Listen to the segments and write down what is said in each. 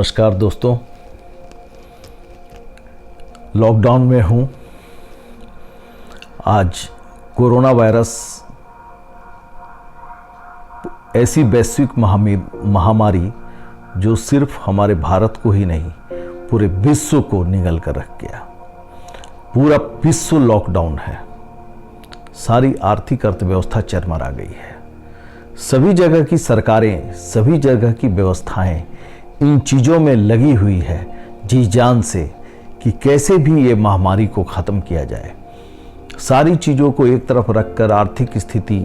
नमस्कार दोस्तों, लॉकडाउन में हूँ। आज कोरोना वायरस ऐसी वैश्विक महामारी जो सिर्फ हमारे भारत को ही नहीं पूरे विश्व को निगल कर रख गया। पूरा विश्व लॉकडाउन है। सारी आर्थिक अर्थव्यवस्था चरमरा गई है। सभी जगह की सरकारें, सभी जगह की व्यवस्थाएं इन चीज़ों में लगी हुई है जी जान से कि कैसे भी ये महामारी को ख़त्म किया जाए। सारी चीज़ों को एक तरफ रखकर आर्थिक स्थिति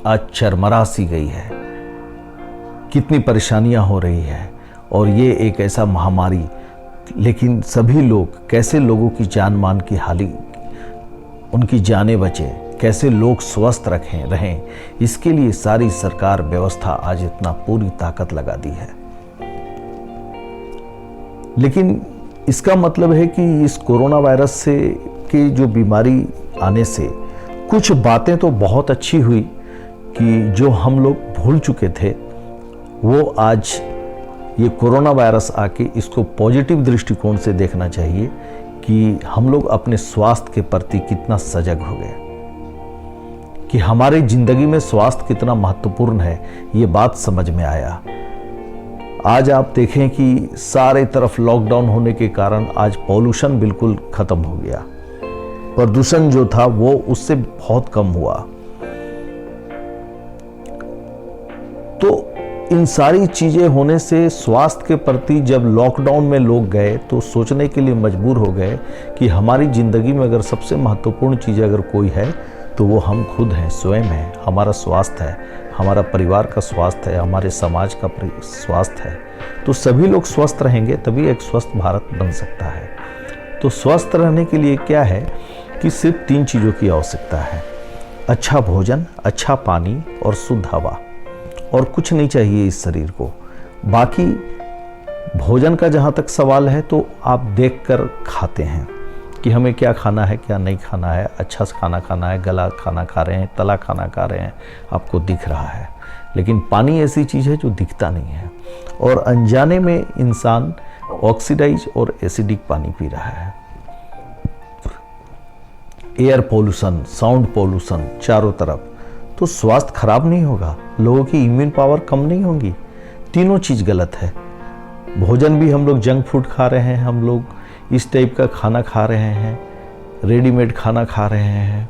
आज चरमरा सी गई है। कितनी परेशानियां हो रही है और ये एक ऐसा महामारी, लेकिन सभी लोग कैसे लोगों की जान मान की हालि, उनकी जानें बचे, कैसे लोग स्वस्थ रहें, इसके लिए सारी सरकार व्यवस्था आज इतना पूरी ताकत लगा दी है। लेकिन इसका मतलब है कि इस कोरोना वायरस से की जो बीमारी आने से कुछ बातें तो बहुत अच्छी हुई कि जो हम लोग भूल चुके थे वो आज ये कोरोना वायरस आके इसको पॉजिटिव दृष्टिकोण से देखना चाहिए कि हम लोग अपने स्वास्थ्य के प्रति कितना सजग हो गए, कि हमारी जिंदगी में स्वास्थ्य कितना महत्वपूर्ण है, ये बात समझ में आया। आज आप देखें कि सारे तरफ लॉकडाउन होने के कारण आज पॉल्यूशन बिल्कुल खत्म हो गया। प्रदूषण जो था वो उससे बहुत कम हुआ। तो इन सारी चीजें होने से स्वास्थ्य के प्रति जब लॉकडाउन में लोग गए तो सोचने के लिए मजबूर हो गए कि हमारी जिंदगी में अगर सबसे महत्वपूर्ण चीज अगर कोई है तो वो हम खुद हैं, स्वयं हैं। हमारा स्वास्थ्य है, हमारा परिवार का स्वास्थ्य है, हमारे समाज का स्वास्थ्य है। तो सभी लोग स्वस्थ रहेंगे तभी एक स्वस्थ भारत बन सकता है। तो स्वस्थ रहने के लिए क्या है कि सिर्फ 3 चीज़ों की आवश्यकता है: अच्छा भोजन, अच्छा पानी और शुद्ध हवा। और कुछ नहीं चाहिए इस शरीर को। बाकी भोजन का जहाँ तक सवाल है तो आप देख कर खाते हैं कि हमें क्या खाना है, क्या नहीं खाना है। अच्छा से खाना खाना है, गला खाना खा रहे हैं, तला खाना खा रहे हैं, आपको दिख रहा है। लेकिन पानी ऐसी चीज़ है जो दिखता नहीं है और अनजाने में इंसान ऑक्सीडाइज और एसिडिक पानी पी रहा है। एयर पोल्यूशन, साउंड पोल्यूशन चारों तरफ, तो स्वास्थ्य खराब नहीं होगा, लोगों की इम्यून पावर कम नहीं होगी। तीनों चीज़ गलत है। भोजन भी हम लोग जंक फूड खा रहे हैं, हम लोग इस टाइप का खाना खा रहे हैं, रेडीमेड खाना खा रहे हैं,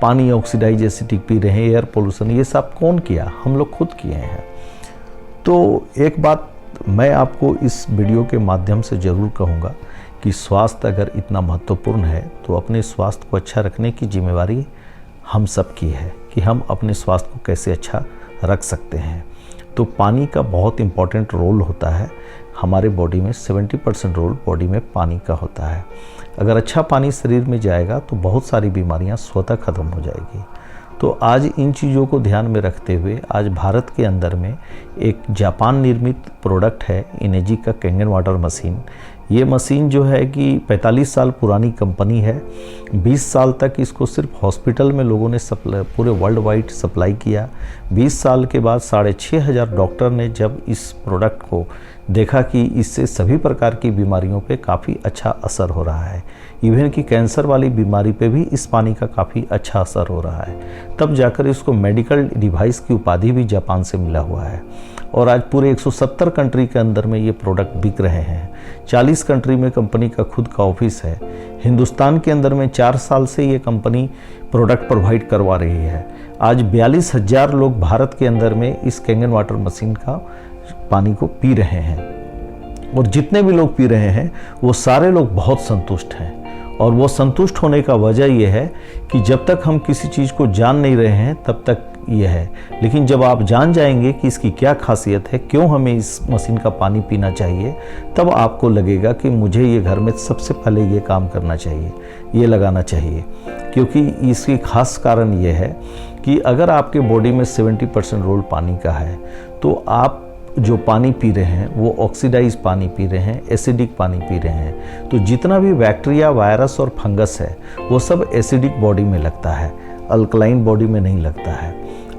पानी ऑक्सीडाइज एसिडिक पी रहे हैं, एयर पोल्यूशन, ये सब कौन किया? हम लोग खुद किए हैं। तो एक बात मैं आपको इस वीडियो के माध्यम से ज़रूर कहूँगा कि स्वास्थ्य अगर इतना महत्वपूर्ण है तो अपने स्वास्थ्य को अच्छा रखने की जिम्मेवारी हम सब की है कि हम अपने स्वास्थ्य को कैसे अच्छा रख सकते हैं। तो पानी का बहुत इम्पोर्टेंट रोल होता है हमारे बॉडी में। 70% रोल बॉडी में पानी का होता है। अगर अच्छा पानी शरीर में जाएगा तो बहुत सारी बीमारियां स्वतः खत्म हो जाएगी। तो आज इन चीज़ों को ध्यान में रखते हुए आज भारत के अंदर में एक जापान निर्मित प्रोडक्ट है इनेजी का कैंगन वाटर मशीन। ये मशीन जो है कि 45 साल पुरानी कंपनी है। 20 साल तक इसको सिर्फ हॉस्पिटल में लोगों ने पूरे वर्ल्ड वाइड सप्लाई किया। 20 साल के बाद 6,500 डॉक्टर ने जब इस प्रोडक्ट को देखा कि इससे सभी प्रकार की बीमारियों पे काफ़ी अच्छा असर हो रहा है, इवन कि कैंसर वाली बीमारी पे भी इस पानी का काफ़ी अच्छा असर हो रहा है, तब जाकर इसको मेडिकल डिवाइस की उपाधि भी जापान से मिला हुआ है। और आज पूरे 170 कंट्री के अंदर में ये प्रोडक्ट बिक रहे हैं। 40 कंट्री में कंपनी का खुद का ऑफिस है। हिंदुस्तान के अंदर में 4 साल से ये कंपनी प्रोडक्ट प्रोवाइड करवा रही है। आज 42,000 लोग भारत के अंदर में इस कैंगन वाटर मशीन का पानी को पी रहे हैं और जितने भी लोग पी रहे हैं वो सारे लोग बहुत संतुष्ट हैं। और वो संतुष्ट होने का वजह यह है कि जब तक हम किसी चीज़ को जान नहीं रहे हैं तब तक ये है, लेकिन जब आप जान जाएंगे कि इसकी क्या खासियत है, क्यों हमें इस मशीन का पानी पीना चाहिए, तब आपको लगेगा कि मुझे ये घर में सबसे पहले ये काम करना चाहिए, ये लगाना चाहिए। क्योंकि इसकी खास कारण ये है कि अगर आपके बॉडी में 70% रोल पानी का है तो आप जो पानी पी रहे हैं वो ऑक्सीडाइज पानी पी रहे हैं, एसिडिक पानी पी रहे हैं। तो जितना भी बैक्टीरिया, वायरस और फंगस है वो सब एसिडिक बॉडी में लगता है, अल्कलाइन बॉडी में नहीं लगता है।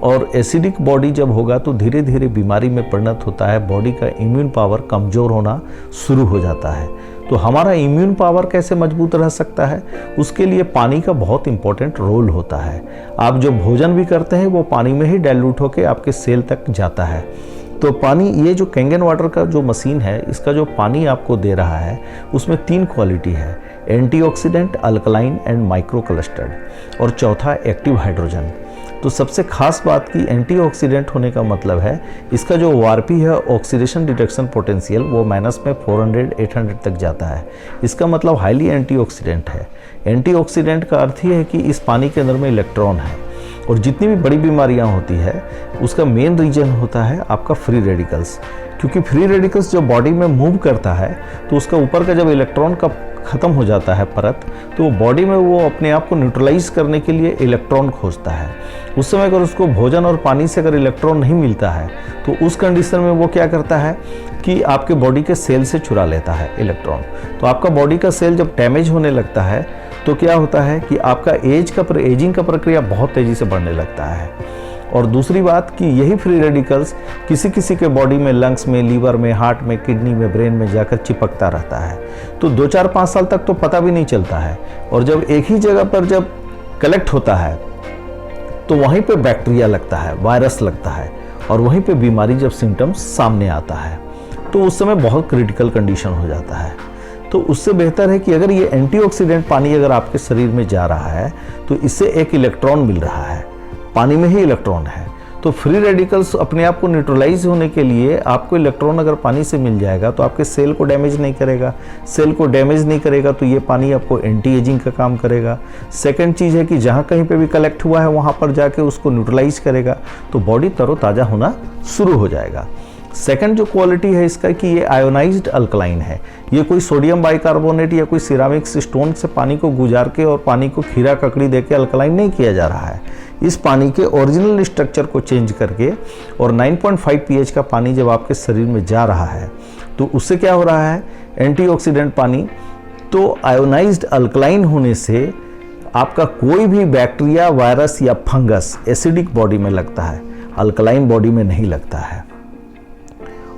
और एसिडिक बॉडी जब होगा तो धीरे धीरे बीमारी में परिणत होता है, बॉडी का इम्यून पावर कमज़ोर होना शुरू हो जाता है। तो हमारा इम्यून पावर कैसे मजबूत रह सकता है, उसके लिए पानी का बहुत इंपॉर्टेंट रोल होता है। आप जो भोजन भी करते हैं वो पानी में ही डाइल्यूट होकर आपके सेल तक जाता है। तो पानी, ये जो कैंगन वाटर का जो मशीन है, इसका जो पानी आपको दे रहा है उसमें 3 क्वालिटी है, antioxidant, alkaline and micro clustered, और चौथा एक्टिव हाइड्रोजन। तो सबसे खास बात की एंटीऑक्सीडेंट होने का मतलब है इसका जो ORP है, ऑक्सीडेशन रिडक्शन पोटेंशियल, वो माइनस में 400-800 तक जाता है। इसका मतलब हाईली एंटीऑक्सीडेंट है। एंटीऑक्सीडेंट का अर्थ ही है कि इस पानी के अंदर में इलेक्ट्रॉन है, और जितनी भी बड़ी बीमारियां होती है उसका मेन रीजन होता है आपका फ्री रेडिकल्स, क्योंकि फ्री रेडिकल्स जब बॉडी में मूव करता है तो उसका ऊपर का जब इलेक्ट्रॉन का ख़त्म हो जाता है परत, तो बॉडी में वो अपने आप को न्यूट्रलाइज करने के लिए इलेक्ट्रॉन खोजता है। उस समय अगर उसको भोजन और पानी से अगर इलेक्ट्रॉन नहीं मिलता है तो उस कंडीशन में वो क्या करता है कि आपके बॉडी के सेल से चुरा लेता है इलेक्ट्रॉन। तो आपका बॉडी का सेल जब डैमेज होने लगता है तो क्या होता है कि आपका एजिंग का प्रक्रिया बहुत तेज़ी से बढ़ने लगता है। और दूसरी बात कि यही फ्री रेडिकल्स किसी किसी के बॉडी में, लंग्स में, लीवर में, हार्ट में, किडनी में, ब्रेन में जाकर चिपकता रहता है। तो 2-4-5 साल तक तो पता भी नहीं चलता है, और जब एक ही जगह पर जब कलेक्ट होता है तो वहीं पे बैक्टीरिया लगता है, वायरस लगता है, और वहीं पे बीमारी जब सिम्टम्स सामने आता है तो उस समय बहुत क्रिटिकल कंडीशन हो जाता है। तो उससे बेहतर है कि अगर ये एंटीऑक्सीडेंट पानी अगर आपके शरीर में जा रहा है तो इससे एक इलेक्ट्रॉन मिल रहा है, पानी में ही इलेक्ट्रॉन है। तो फ्री रेडिकल्स अपने आप को न्यूट्रलाइज होने के लिए आपको इलेक्ट्रॉन अगर पानी से मिल जाएगा तो आपके सेल को डैमेज नहीं करेगा। सेल को डैमेज नहीं करेगा तो ये पानी आपको एंटी एजिंग का काम करेगा। सेकंड चीज़ है कि जहाँ कहीं पे भी कलेक्ट हुआ है वहाँ पर जाके उसको न्यूट्रलाइज करेगा, तो बॉडी तरोताज़ा होना शुरू हो जाएगा। सेकंड जो क्वालिटी है इसका कि ये आयोनाइज्ड अल्कलाइन है। ये कोई सोडियम बाइकार्बोनेट या कोई सिरामिक स्टोन से पानी को गुजार के और पानी को खीरा ककड़ी देके अल्कलाइन नहीं किया जा रहा है। इस पानी के ओरिजिनल स्ट्रक्चर को चेंज करके, और 9.5 pH का पानी जब आपके शरीर में जा रहा है तो उससे क्या हो रहा है, एंटीऑक्सीडेंट पानी, तो आयोनाइज्ड अल्कलाइन होने से आपका कोई भी बैक्टीरिया, वायरस या फंगस एसिडिक बॉडी में लगता है, अल्कलाइन बॉडी में नहीं लगता है।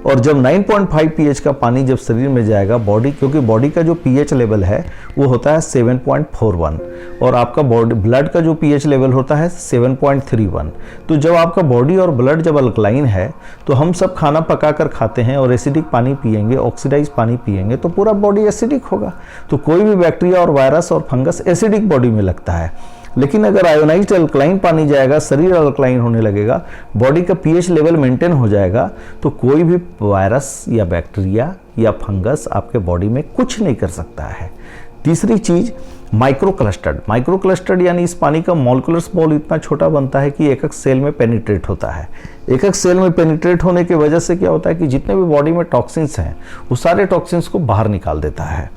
और जब 9.5 pH का पानी जब शरीर में जाएगा, बॉडी, क्योंकि बॉडी का जो pH लेवल है वो होता है 7.41, और आपका बॉडी ब्लड का जो pH लेवल होता है 7.31। तो जब आपका बॉडी और ब्लड जब अल्कलाइन है तो हम सब खाना पका कर खाते हैं और एसिडिक पानी पिएंगे, ऑक्सीडाइज पानी पिएंगे, तो पूरा बॉडी एसिडिक होगा। तो कोई भी बैक्टीरिया और वायरस और फंगस एसिडिक बॉडी में लगता है। लेकिन अगर आयोनाइज्ड अल्कलाइन पानी जाएगा, शरीर अल्कलाइन होने लगेगा, बॉडी का pH लेवल मेंटेन हो जाएगा, तो कोई भी वायरस या बैक्टीरिया या फंगस आपके बॉडी में कुछ नहीं कर सकता है। तीसरी चीज़ माइक्रो क्लस्टर्ड यानी इस पानी का मॉलिक्यूलर बॉल इतना छोटा बनता है कि एक एक सेल में पेनिट्रेट होता है। एक एक सेल में पेनिट्रेट होने की वजह से क्या होता है कि जितने भी बॉडी में टॉक्सिन्स हैं वो सारे टॉक्सिन्स को बाहर निकाल देता है।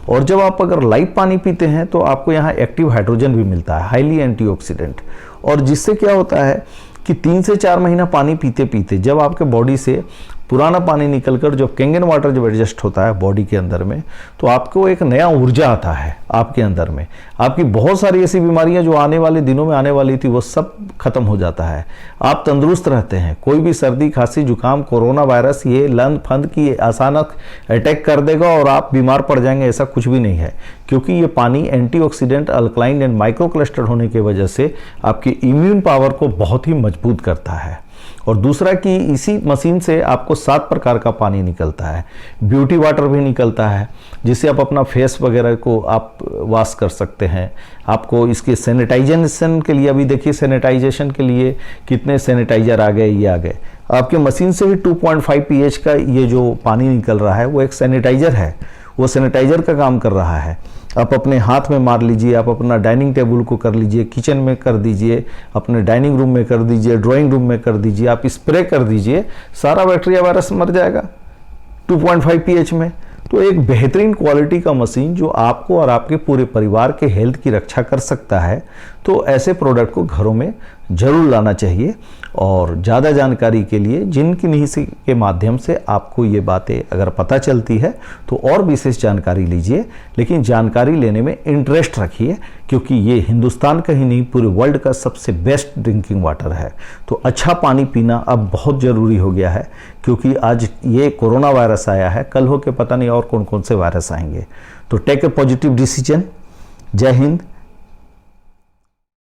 और जब आप अगर लाइट पानी पीते हैं तो आपको यहाँ एक्टिव हाइड्रोजन भी मिलता है, हाईली एंटीऑक्सीडेंट, और जिससे क्या होता है कि 3 से 4 महीना पानी पीते पीते जब आपके बॉडी से पुराना पानी निकलकर जो कैंगन वाटर जब एडजस्ट होता है बॉडी के अंदर में, तो आपको एक नया ऊर्जा आता है आपके अंदर में। आपकी बहुत सारी ऐसी बीमारियां जो आने वाले दिनों में आने वाली थी वो सब खत्म हो जाता है। आप तंदुरुस्त रहते हैं। कोई भी सर्दी, खांसी, जुकाम, कोरोना वायरस ये लंद फंद की अचानक अटैक कर देगा और आप बीमार पड़ जाएंगे, ऐसा कुछ भी नहीं है, क्योंकि ये पानी antioxidant, alkaline and micro clustered होने की वजह से आपकी इम्यून पावर को बहुत ही मजबूत करता है। और दूसरा कि इसी मशीन से आपको 7 प्रकार का पानी निकलता है। ब्यूटी वाटर भी निकलता है जिससे आप अपना फेस वगैरह को आप वॉश कर सकते हैं। आपको इसके सैनिटाइजेशन के लिए, अभी देखिए सैनिटाइजेशन के लिए कितने सैनिटाइजर आ गए, ये आ गए। आपके मशीन से भी 2.5 pH का ये जो पानी निकल रहा है वो एक सैनिटाइजर है, वो सैनिटाइजर का काम कर रहा है। आप अपने हाथ में मार लीजिए, आप अपना डाइनिंग टेबल को कर लीजिए, किचन में कर दीजिए, अपने डाइनिंग रूम में कर दीजिए, ड्राइंग रूम में कर दीजिए, आप स्प्रे कर दीजिए, सारा बैक्टीरिया वायरस मर जाएगा 2.5 pH में। तो एक बेहतरीन क्वालिटी का मशीन जो आपको और आपके पूरे परिवार के हेल्थ की रक्षा कर सकता है। तो ऐसे प्रोडक्ट को घरों में ज़रूर लाना चाहिए। और ज़्यादा जानकारी के लिए जिनकी नहीं के माध्यम से आपको ये बातें अगर पता चलती है तो और विशेष जानकारी लीजिए, लेकिन जानकारी लेने में इंटरेस्ट रखिए, क्योंकि ये हिंदुस्तान का ही नहीं पूरे वर्ल्ड का सबसे बेस्ट ड्रिंकिंग वाटर है। तो अच्छा पानी पीना अब बहुत ज़रूरी हो गया है, क्योंकि आज ये कोरोना वायरस आया है, कल हो के पता नहीं और कौन कौन से वायरस आएंगे। तो टेक ए पॉजिटिव डिसीजन। जय हिंद।